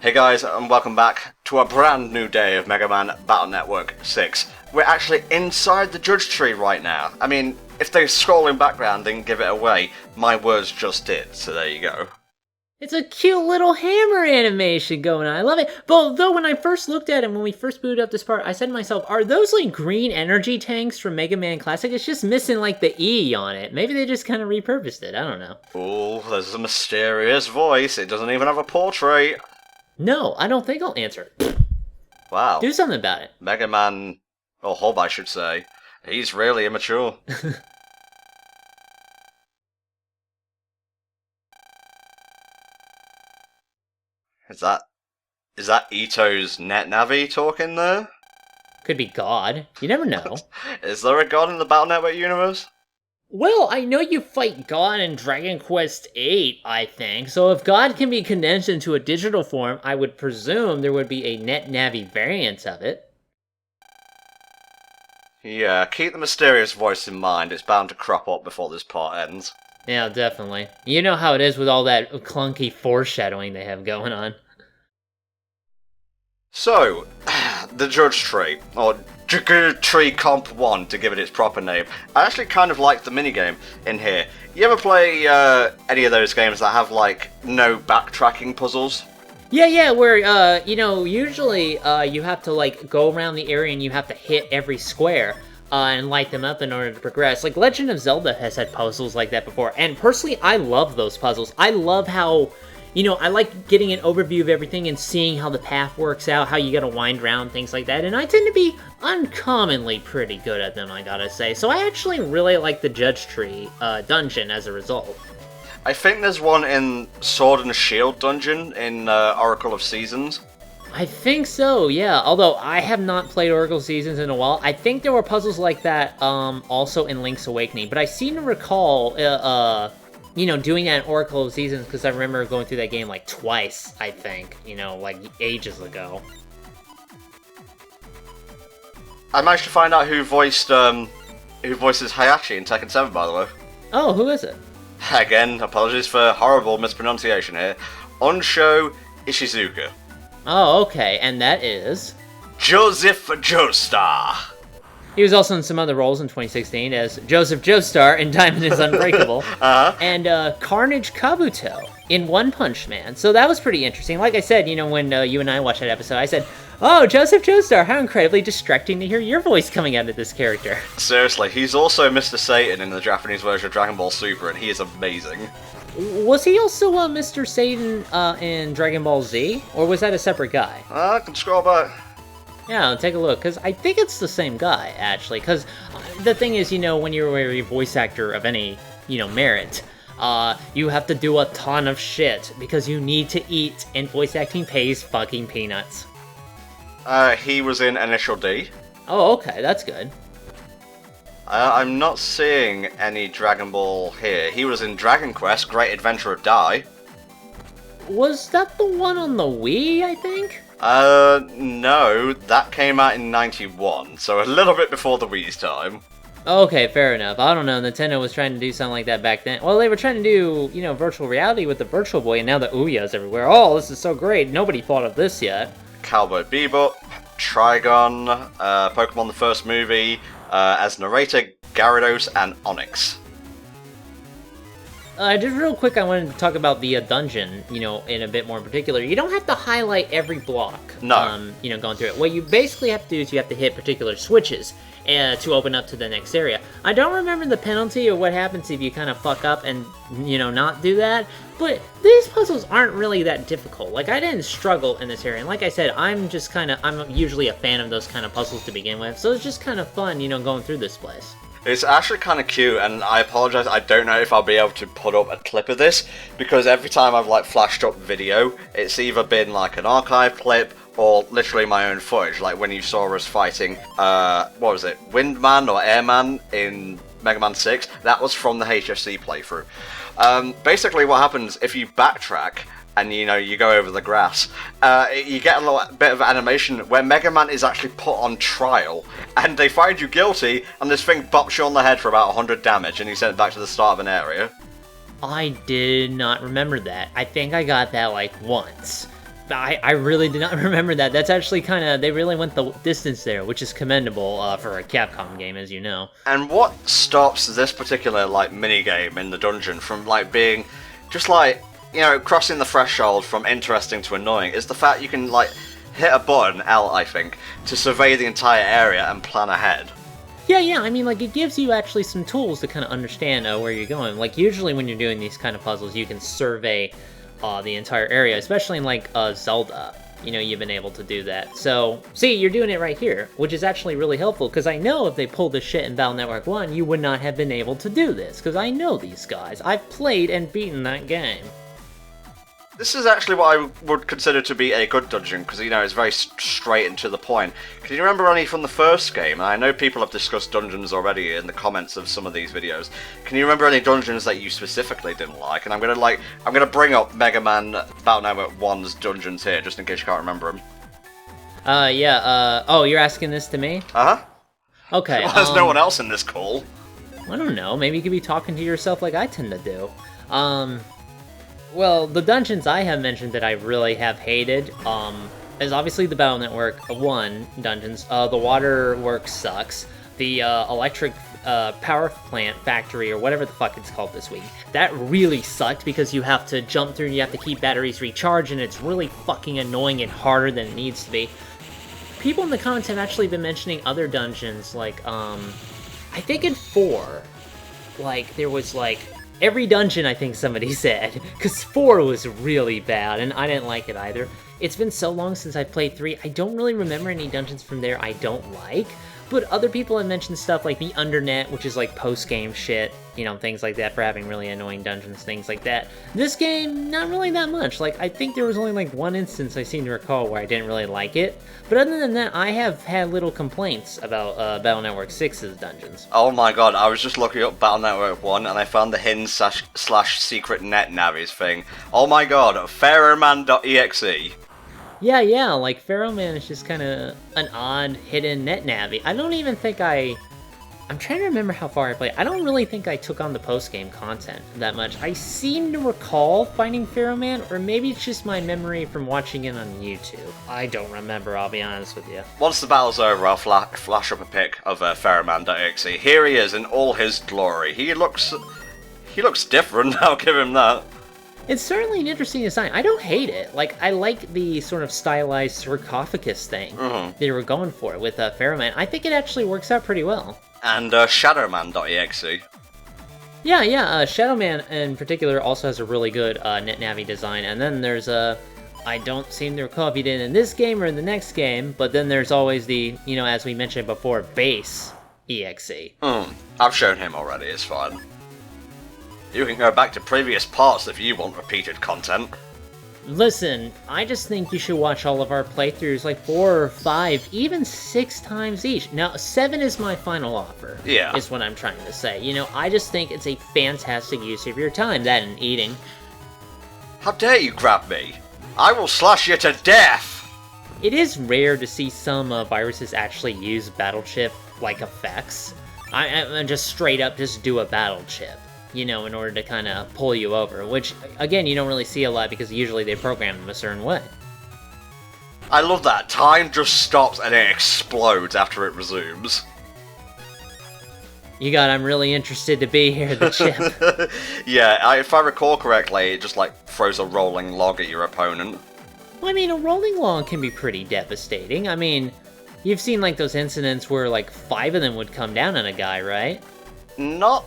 Hey guys, and welcome back to a brand new day of Mega Man Battle Network 6. We're actually inside the judge tree right now. I mean, if the scrolling background didn't give it away, my words just did, so there you go. It's a cute little hammer animation going on. I love it. But though when I first looked at it, when we first booted up this part, I said to myself, are those like green energy tanks from Mega Man Classic? It's just missing like the E on it. Maybe they just kind of repurposed it. I don't know. Oh, there's a mysterious voice. It doesn't even have a portrait. No, I don't think I'll answer it. Wow. Do something about it. Mega Man, or Hob I should say, he's really immature. Is that Ito's NetNavi talking there? Could be God. You never know. Is there a god in the Battle Network universe? Well, I know you fight God in Dragon Quest VIII, I think. So if God can be condensed into a digital form, I would presume there would be a NetNavi variant of it. Yeah, keep the mysterious voice in mind. It's bound to crop up before this part ends. Yeah, definitely. You know how it is with all that clunky foreshadowing they have going on. So, the Judge Tree, or Tree Comp 1 to give it its proper name. I actually kind of like the minigame in here. You ever play any of those games that have, like, no backtracking puzzles? Yeah, where, usually you have to, like, go around the area and you have to hit every square and light them up in order to progress. Like, Legend of Zelda has had puzzles like that before, and personally, I love those puzzles. I love how... I like getting an overview of everything and seeing how the path works out, how you gotta wind around, things like that, and I tend to be uncommonly pretty good at them, I gotta say. So I actually really like the Judge Tree dungeon as a result. I think there's one in Sword and Shield dungeon in Oracle of Seasons. I think so, yeah, although I have not played Oracle Seasons in a while. I think there were puzzles like that also in Link's Awakening, but I seem to recall... doing that in Oracle of Seasons, because I remember going through that game, like, twice, I think, like, ages ago. I managed to find out who voices Hayachi in Tekken 7, by the way. Oh, who is it? Again, apologies for horrible mispronunciation here. Onsho Ishizuka. Oh, okay, and that is... Joseph Joestar. He was also in some other roles in 2016 as Joseph Joestar in Diamond is Unbreakable, and Carnage Kabuto in One Punch Man. So that was pretty interesting. Like I said, when you and I watched that episode, I said, oh, Joseph Joestar, how incredibly distracting to hear your voice coming out of this character. Seriously, he's also Mr. Satan in the Japanese version of Dragon Ball Super, and he is amazing. Was he also Mr. Satan in Dragon Ball Z, or was that a separate guy? I can scroll back. Yeah, take a look, because I think it's the same guy, actually, because the thing is, when you're a voice actor of any, merit, you have to do a ton of shit, because you need to eat, and voice acting pays fucking peanuts. He was in Initial D. Oh, okay, that's good. I'm not seeing any Dragon Ball here. He was in Dragon Quest, Great Adventure of Dai. Was that the one on the Wii, I think? No, that came out in 91, so a little bit before the Wii's time. Okay, fair enough. I don't know, Nintendo was trying to do something like that back then. Well, they were trying to do, virtual reality with the Virtual Boy, and now the Ouya's everywhere. Oh, this is so great, nobody thought of this yet. Cowboy Bebop, Trigon, Pokemon the first movie, as narrator, Gyarados, and Onyx. Just real quick, I wanted to talk about the dungeon, in a bit more in particular. You don't have to highlight every block, no. Going through it. What you basically have to do is you have to hit particular switches to open up to the next area. I don't remember the penalty or what happens if you kind of fuck up and, not do that, but these puzzles aren't really that difficult. Like, I didn't struggle in this area, and like I said, I'm usually a fan of those kind of puzzles to begin with, so it's just kind of fun, going through this place. It's actually kind of cute, and I apologize, I don't know if I'll be able to put up a clip of this, because every time I've, flashed up video, it's either been, an archive clip, or literally my own footage, like when you saw us fighting, what was it, Windman or Airman in Mega Man 6, that was from the HFC playthrough. Basically what happens, if you backtrack, and you go over the grass, you get a little bit of animation where Mega Man is actually put on trial, and they find you guilty, and this thing bops you on the head for about 100 damage, and you send it back to the start of an area. I did not remember that. I think I got that, once. I really did not remember that. That's actually kind of, they really went the distance there, which is commendable for a Capcom game, as you know. And what stops this particular, like, minigame in the dungeon from, like, being just, like, you know, crossing the threshold from interesting to annoying is the fact you can, like, hit a button, L, I think, to survey the entire area and plan ahead. Yeah, I mean, like, it gives you actually some tools to kind of understand where you're going. Like, usually when you're doing these kind of puzzles, you can survey the entire area, especially in, like, Zelda. You know, you've been able to do that. So, see, you're doing it right here, which is actually really helpful, because I know if they pulled this shit in Battle Network 1, you would not have been able to do this, because I know these guys. I've played and beaten that game. This is actually what I would consider to be a good dungeon, because, you know, it's very straight and to the point. Can you remember any from the first game? And I know people have discussed dungeons already in the comments of some of these videos. Can you remember any dungeons that you specifically didn't like? And I'm gonna bring up Mega Man Battle Network 1's dungeons here, just in case you can't remember them. Oh, you're asking this to me? Uh-huh. Okay, Well, there's no one else in this call. I don't know, maybe you could be talking to yourself like I tend to do. Well, the dungeons I have mentioned that I really have hated, is obviously the Battle Network 1 dungeons. The waterworks sucks. The electric power plant factory, or whatever the fuck it's called this week, that really sucked because you have to jump through and you have to keep batteries recharged, and it's really fucking annoying and harder than it needs to be. People in the comments have actually been mentioning other dungeons, like, I think in 4, like, there was, like, every dungeon, I think somebody said, because 4 was really bad, and I didn't like it either. It's been so long since I played 3, I don't really remember any dungeons from there I don't like, but other people have mentioned stuff like the Undernet, which is like post-game shit, you know, things like that for having really annoying dungeons, things like that. This game, not really that much. Like, I think there was only like one instance I seem to recall where I didn't really like it, but other than that, I have had little complaints about Battle Network 6's dungeons. Oh my god, I was just looking up Battle Network 1 and I found the hidden slash secret NetNavi's thing. Oh my god, pharaohman.exe. Yeah, like, Pharaoh Man is just kind of an odd hidden NetNavi. I don't even think I'm trying to remember how far I played. I don't really think I took on the post-game content that much. I seem to recall finding Pharaoh Man, or maybe it's just my memory from watching it on YouTube. I don't remember, I'll be honest with you. Once the battle's over, I'll flash up a pic of pharaohman.exe. Here he is in all his glory. He looks different, I'll give him that. It's certainly an interesting design. I don't hate it. Like, I like the sort of stylized sarcophagus thing they were going for with Pharaoh Man. I think it actually works out pretty well. And shadowman.exe. Yeah, Shadow Man in particular also has a really good NetNavi design. And then there's I don't seem to recall if he did in this game or in the next game, but then there's always the, you know, as we mentioned before, base EXE. I've shown him already, it's fine. You can go back to previous parts if you want repeated content. Listen, I just think you should watch all of our playthroughs like 4 or 5, even 6 times each. Now, 7 is my final offer. Yeah. Is what I'm trying to say. You know, I just think it's a fantastic use of your time, that and eating. How dare you grab me? I will slash you to death! It is rare to see some viruses actually use battle chip like effects. I just straight up just do a battle chip, you know, in order to kind of pull you over, which, again, you don't really see a lot because usually they program them a certain way. I love that. Time just stops and it explodes after it resumes. You got, I'm really interested to be here, the chip. Yeah, if I recall correctly, it just, like, throws a rolling log at your opponent. Well, I mean, a rolling log can be pretty devastating. I mean, you've seen, like, those incidents where, like, 5 of them would come down on a guy, right? Not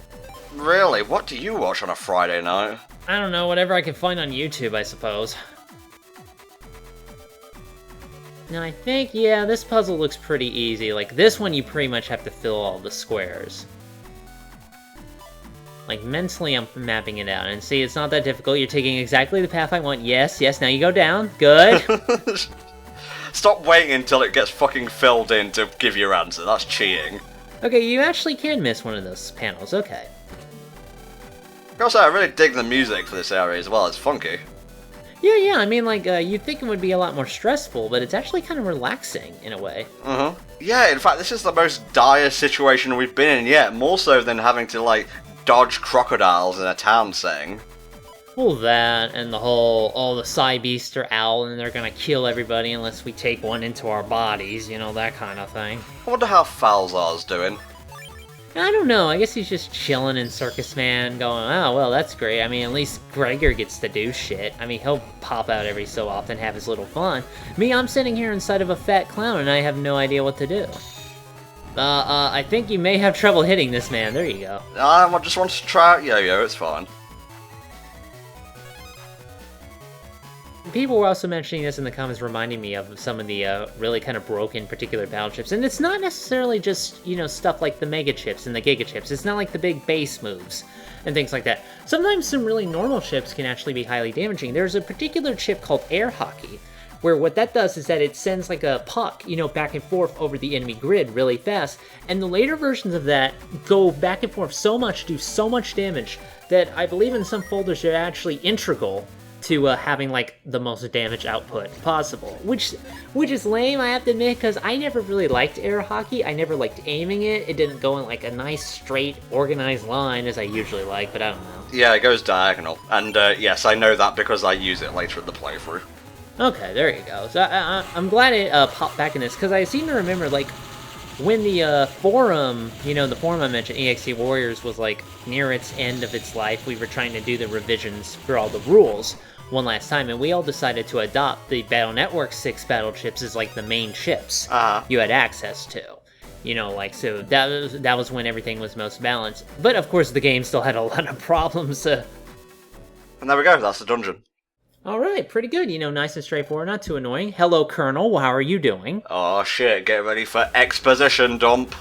really. What do you watch on a Friday night? I don't know, whatever I can find on YouTube, I suppose. Now, I think, yeah, this puzzle looks pretty easy. Like, this one you pretty much have to fill all the squares. Like, mentally I'm mapping it out, and see, it's not that difficult. You're taking exactly the path I want. Yes, now you go down. Good. Stop waiting until it gets fucking filled in to give your answer. That's cheating. Okay, you actually can miss one of those panels. Okay. Also, I really dig the music for this area as well. It's funky. Yeah, I mean, like, you'd think it would be a lot more stressful, but it's actually kind of relaxing, in a way. Yeah, in fact, this is the most dire situation we've been in yet, more so than having to, like, dodge crocodiles in a town setting. Well, that and the whole, oh, the Cybeast are out and they're gonna kill everybody unless we take one into our bodies, you know, that kind of thing. I wonder how Falzar's doing. I don't know, I guess he's just chilling in Circus Man, going, oh, well, that's great. I mean, at least Gregar gets to do shit. I mean, he'll pop out every so often, have his little fun. Me, I'm sitting here inside of a fat clown and I have no idea what to do. I think you may have trouble hitting this man. There you go. I just wanted to try out Yo-Yo, it's fine. People were also mentioning this in the comments, reminding me of some of the really kind of broken particular battle chips. And it's not necessarily just, you know, stuff like the Mega Chips and the Giga Chips. It's not like the big base moves and things like that. Sometimes some really normal chips can actually be highly damaging. There's a particular chip called Air Hockey, where what that does is that it sends like a puck, you know, back and forth over the enemy grid really fast. And the later versions of that go back and forth so much, do so much damage, that I believe in some folders they're actually integral to having like the most damage output possible, which is lame, I have to admit, because I never really liked air hockey. I never liked aiming it. It didn't go in like a nice straight organized line as I usually like, but I don't know. Yeah, it goes diagonal, and yes, I know that because I use it later in the playthrough. Okay, there you go. So I'm glad it popped back in this, because I seem to remember like when the forum, you know, the forum I mentioned, EXE Warriors, was like near its end of its life, we were trying to do the revisions for all the rules one last time, and we all decided to adopt the Battle Network 6 battle chips as like the main chips you had access to. You know, like, so that was when everything was most balanced. But of course the game still had a lot of problems. And there we go, that's the dungeon. Alright, pretty good, you know, nice and straightforward, not too annoying. Hello, Colonel, how are you doing? Oh shit, get ready for exposition dump.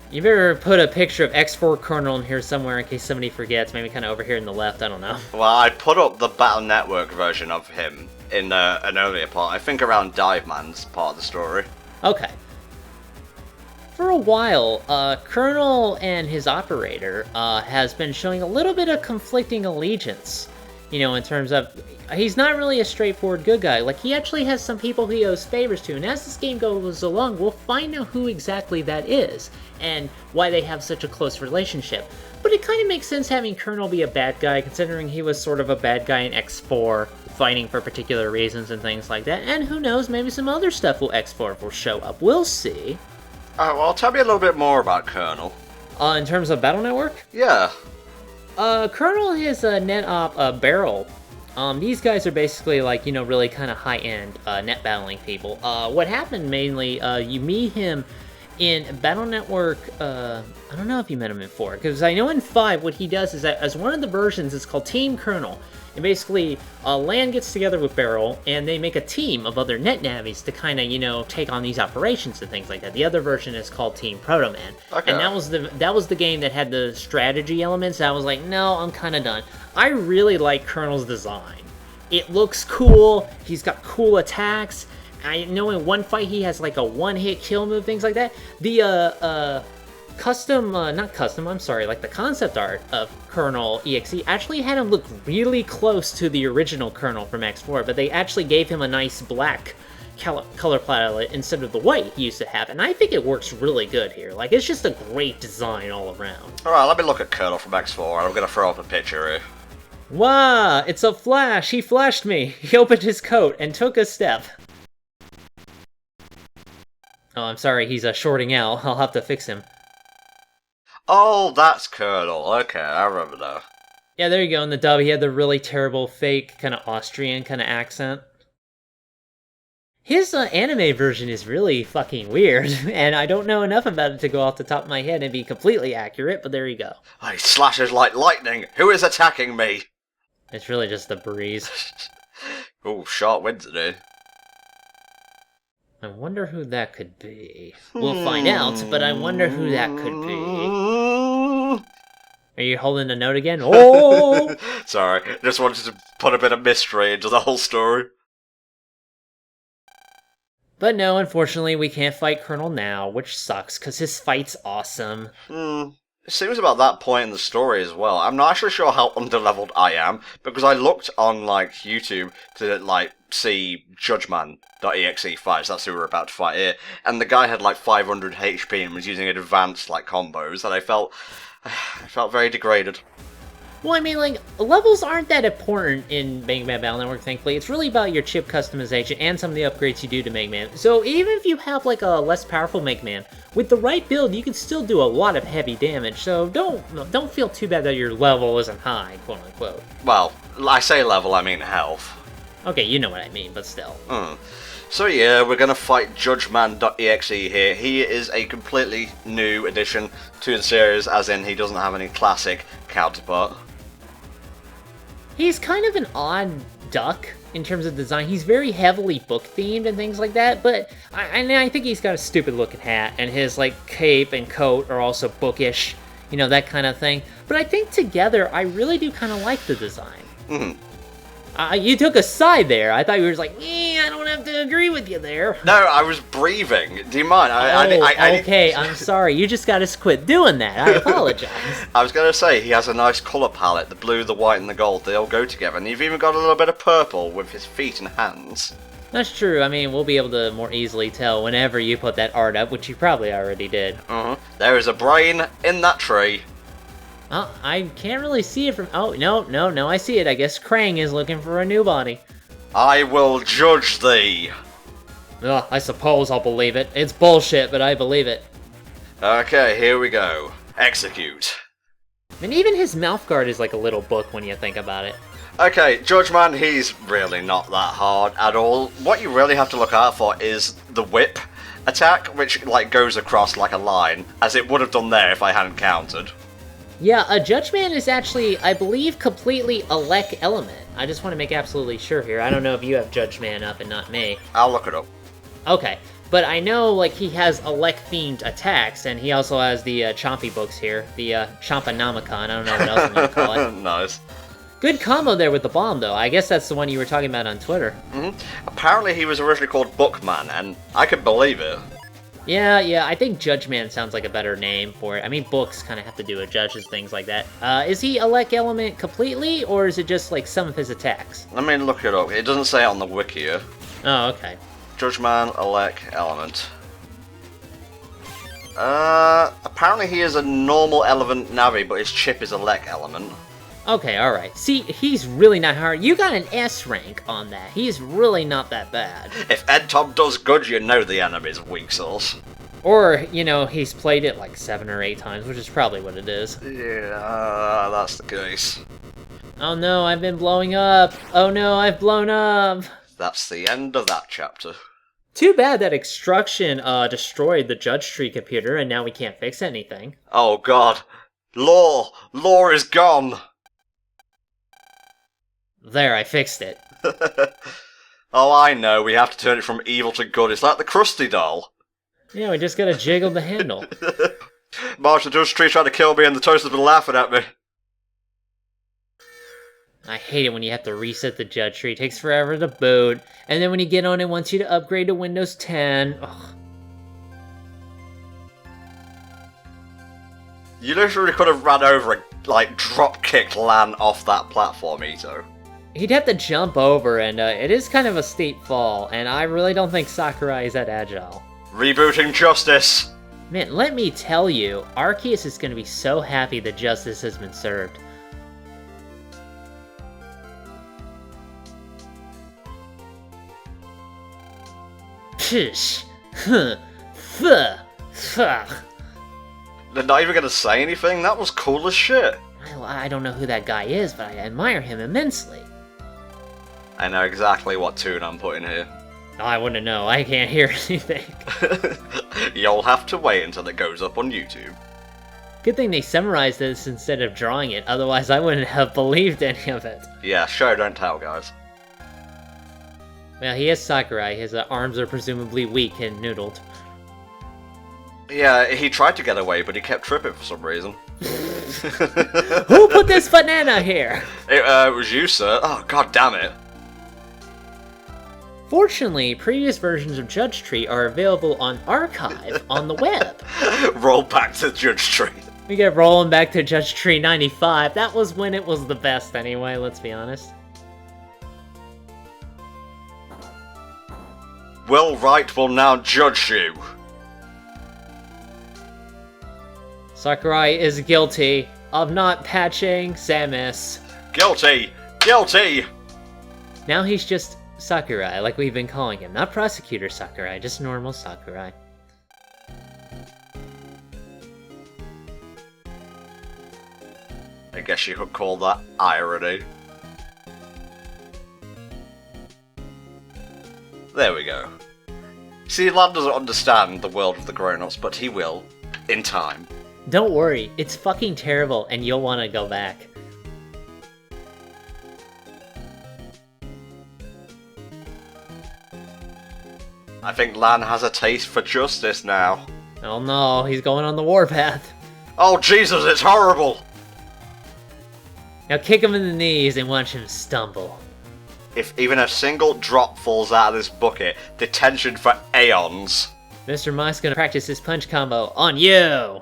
You better put a picture of X4 Colonel in here somewhere in case somebody forgets, maybe kind of over here in the left, I don't know. Well, I put up the Battle Network version of him in an earlier part, I think around Dive Man's part of the story. Okay. For a while, Colonel and his operator has been showing a little bit of conflicting allegiance. You know, in terms of, he's not really a straightforward good guy. Like, he actually has some people he owes favors to, and as this game goes along, we'll find out who exactly that is, and why they have such a close relationship. But it kind of makes sense having Colonel be a bad guy, considering he was sort of a bad guy in X4, fighting for particular reasons and things like that, and who knows, maybe some other stuff will X4 will show up. We'll see. Well, tell me a little bit more about Colonel. In terms of Battle Network? Yeah. Colonel is a NetOp Barrel. These guys are basically like, you know, really kind of high-end net battling people. What happened mainly, you meet him in Battle Network, I don't know if you met him in 4, because I know in 5 what he does is that as one of the versions it's called Team Colonel. And basically, LAN gets together with Barrel, and they make a team of other NetNavis to kind of, you know, take on these operations and things like that. The other version is called Team Proto Man. Okay. And that was the game that had the strategy elements. I was like, no, I'm kind of done. I really like Colonel's design. It looks cool. He's got cool attacks. I know in one fight he has like a one-hit kill move, things like that. The the concept art of Colonel EXE actually had him look really close to the original Colonel from X4, but they actually gave him a nice black color palette instead of the white he used to have, and I think it works really good here. Like, it's just a great design all around. Alright, let me look at Colonel from X4, I'm gonna throw up a picture here. Wow, it's a flash! He flashed me! He opened his coat and took a step. Oh, I'm sorry, he's shorting out. I'll have to fix him. Oh, that's Colonel. Okay, I remember now. Yeah, there you go. In the dub, he had the really terrible, fake, kind of Austrian kind of accent. His anime version is really fucking weird, and I don't know enough about it to go off the top of my head and be completely accurate, but there you go. He slashes like lightning. Who is attacking me? It's really just the breeze. Oh, sharp wind today. I wonder who that could be. We'll find out, but I wonder who that could be. Are you holding a note again? Oh! Sorry, just wanted to put a bit of mystery into the whole story. But no, unfortunately, we can't fight Colonel now, which sucks, because his fight's awesome. It seems about that point in the story as well. I'm not actually sure how underleveled I am, because I looked on, like, YouTube to, like, see JudgeMan.exe fights, that's who we're about to fight here, and the guy had, like, 500 HP and was using advanced, like, combos, and I felt very degraded. Well, I mean, like, levels aren't that important in Mega Man Battle Network, thankfully. It's really about your chip customization and some of the upgrades you do to Mega Man. So even if you have, like, a less powerful Mega Man, with the right build, you can still do a lot of heavy damage. So don't feel too bad that your level isn't high, quote-unquote. Well, I say level, I mean health. Okay, you know what I mean, but still. So yeah, we're going to fight JudgeMan.exe here. He is a completely new addition to the series, as in he doesn't have any classic counterpart. He's kind of an odd duck in terms of design. He's very heavily book-themed and things like that, but I think he's got a stupid-looking hat, and his, like, cape and coat are also bookish, you know, that kind of thing. But I think together, I really do kind of like the design. You took a side there. I thought you were just like, I don't have to agree with you there. No, I was breathing. Do you mind? Okay, I'm sorry. You just gotta quit doing that. I apologize. I was going to say, he has a nice colour palette. The blue, the white, and the gold, they all go together. And you've even got a little bit of purple with his feet and hands. That's true. I mean, we'll be able to more easily tell whenever you put that art up, which you probably already did. There is a brain in that tree. Oh, I can't really see it from... Oh, no, I see it. I guess Krang is looking for a new body. I will judge thee. Ugh, I suppose I'll believe it. It's bullshit, but I believe it. Okay, here we go. Execute. And even his mouth guard is like a little book when you think about it. Okay, JudgeMan, he's really not that hard at all. What you really have to look out for is the whip attack, which like goes across like a line, as it would have done there if I hadn't countered. Yeah, JudgeMan is actually, I believe, completely elect element. I just want to make absolutely sure here. I don't know if you have JudgeMan up and not me. I'll look it up. Okay, but I know, like, he has elect-themed attacks, and he also has the Chompy books here. The Chompanomicon, I don't know what else I'm going to call it. Nice. Good combo there with the bomb, though. I guess that's the one you were talking about on Twitter. Apparently he was originally called Bookman, and I could believe it. Yeah, I think JudgeMan sounds like a better name for it. I mean, books kind of have to do with judges, things like that. Is he elect element completely, or is it just, like, some of his attacks? Let me look it up. It doesn't say it on the wiki here. Oh, okay. JudgeMan, elect element. Apparently he is a normal element Navi, but his chip is elect element. Okay, alright. See, he's really not hard. You got an S rank on that. He's really not that bad. If Ed Tom does good, you know the enemy's weak sauce. Or, you know, he's played it like 7 or 8 times, which is probably what it is. Yeah, that's the case. Oh no, I've been blowing up. Oh no, I've blown up. That's the end of that chapter. Too bad that Extraction destroyed the Judge Tree computer, and now we can't fix anything. Oh god. Lore is gone. There, I fixed it. Oh, I know, we have to turn it from evil to good. It's like the Krusty doll. Yeah, we just gotta jiggle the handle. March, the Judge Tree tried to kill me and the Toasters been laughing at me. I hate it when you have to reset the Judge Tree. It takes forever to boot. And then when you get on, it wants you to upgrade to Windows 10. Ugh. You literally could have ran over and, like, drop-kicked Lan off that platform, Ito. He'd have to jump over, and it is kind of a steep fall, and I really don't think Sakurai is that agile. Rebooting justice! Man, let me tell you, Arceus is going to be so happy that justice has been served. Psh! Huh! Fuh! Fuck! They're not even gonna say anything? That was cool as shit. I don't know who that guy is, but I admire him immensely. I know exactly what tune I'm putting here. I wouldn't know. I can't hear anything. You'll have to wait until it goes up on YouTube. Good thing they summarized this instead of drawing it, otherwise I wouldn't have believed any of it. Yeah, show don't tell, guys. Well, he is Sakurai. His arms are presumably weak and noodled. Yeah, he tried to get away, but he kept tripping for some reason. Who put this banana here? It was you, sir. Oh, god damn it. Fortunately, previous versions of Judge Tree are available on Archive on the web. Roll back to Judge Tree. We get rolling back to Judge Tree 95. That was when it was the best anyway, let's be honest. Will Wright will now judge you. Sakurai is guilty. of not patching Samus. Guilty! Guilty! Now he's just Sakurai, like we've been calling him. Not Prosecutor Sakurai, just normal Sakurai. I guess you could call that irony. There we go. See, Lad doesn't understand the world of the grown-ups, but he will, in time. Don't worry, it's fucking terrible, and you'll want to go back. I think Lan has a taste for justice now. Oh no, he's going on the warpath. Oh Jesus, it's horrible! Now kick him in the knees and watch him stumble. If even a single drop falls out of this bucket, detention for aeons. Mr. Mike's gonna practice his punch combo on you!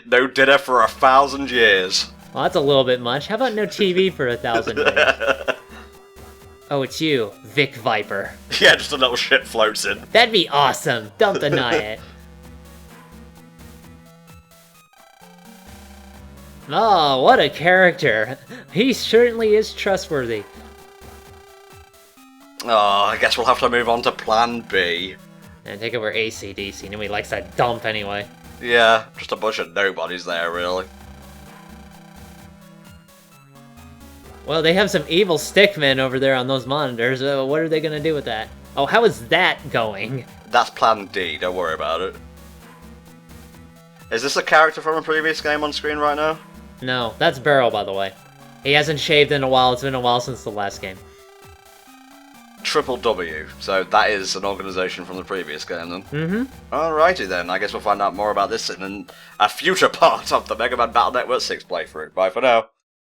No dinner for 1,000 years. Well, that's a little bit much. How about no TV for 1,000 years? Oh, it's you, Vic Viper. Yeah, just a little shit floats in. That'd be awesome. Don't deny it. Oh, what a character. He certainly is trustworthy. Oh, I guess we'll have to move on to Plan B. And take over AC/DC. Nobody likes that dump anyway. Yeah, just a bunch of nobodies there, really. Well, they have some evil stickmen over there on those monitors. What are they gonna do with that? Oh, how is that going? That's Plan D, don't worry about it. Is this a character from a previous game on screen right now? No, that's Beryl, by the way. He hasn't shaved in a while. It's been a while since the last game. Triple W, so that is an organisation from the previous game then. Mm-hmm. Alrighty then, I guess we'll find out more about this in a future part of the Mega Man Battle Network 6 playthrough. Bye for now.